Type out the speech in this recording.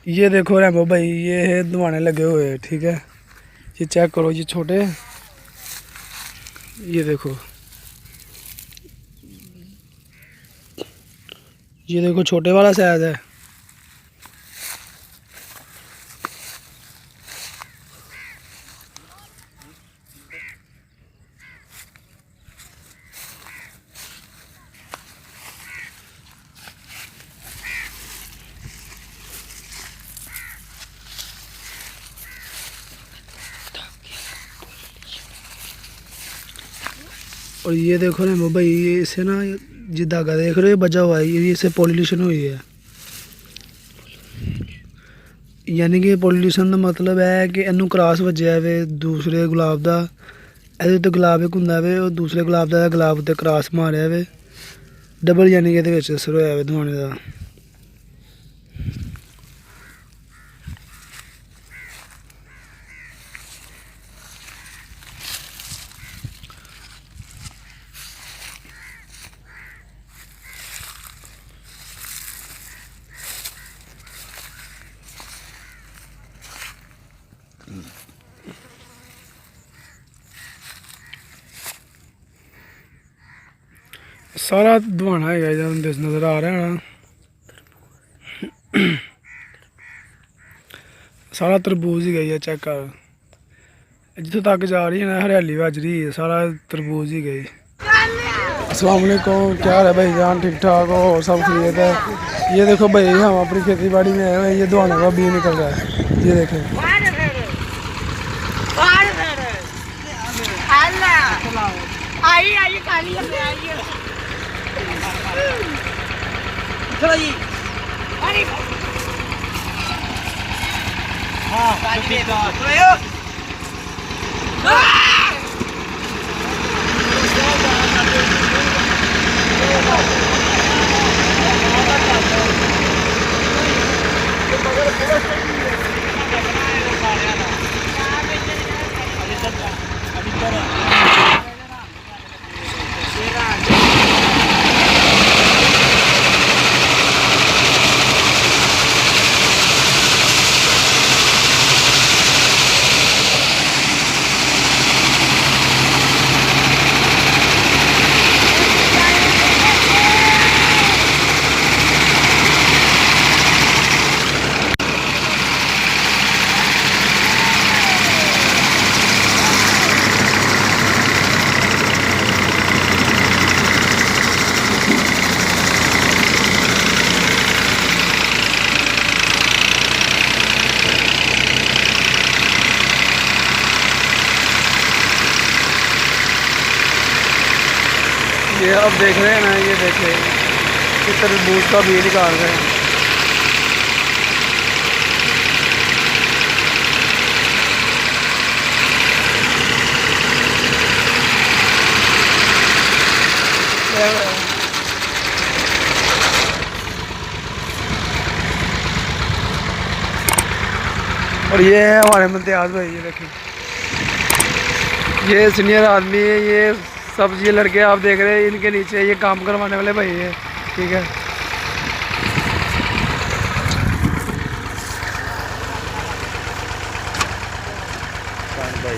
ये देखो रैम्बो भाई, ये है धुआने लगे हुए हैं, ठीक है। ये चेक करो, ये छोटे, ये देखो, ये देखो छोटे वाला साइज है। और ये देखो ना भाई, ये इसे ना, ये धागा देख रहे हो, ये बजा हुआ है, ये इससे पॉल्यूशन हुई है। यानी कि पॉल्यूशन का मतलब है कि इनू क्रॉस वजया है दूसरे गुलाब का। ਇਹਦੇ तो गुलाब एक ਹੁੰਦਾ ਵੇ, और दूसरे गुलाब का गुलाब उत्ते क्रॉस मारिया वे, डबल यानी कि ਇਹਦੇ ਵਿੱਚ ਅਸਰ ਹੋਇਆ ਵੇ ਧੂਆਣੇ ਦਾ। सारा धुआना है नज़र आ रहा है ना, सारा तरबूज ही गई है। चेक कर, जितों तक जा रही है ना हरियाली बज रही है, सारा तरबूज ही गई। अस्सलाम वालेकुम, क्या हाल है भाई जान, ठीक ठाक हो, सब खैरियत है। ये देखो भाई, हम अपनी खेती बाड़ी में आए हैं, ये धुआने का बी निकल रहा है, ये देखें। चलो जी। हाँ ये आप देख रहे हैं ना, ये देखें कि तरबूज का बीज निकाल रहे हैं। और ये है हमारे मुमताज़ भाई, ये देखें, ये सीनियर आदमी है, ये सब ये लड़के आप देख रहे हैं, इनके नीचे ये काम करवाने वाले भाई है, ठीक है। भाई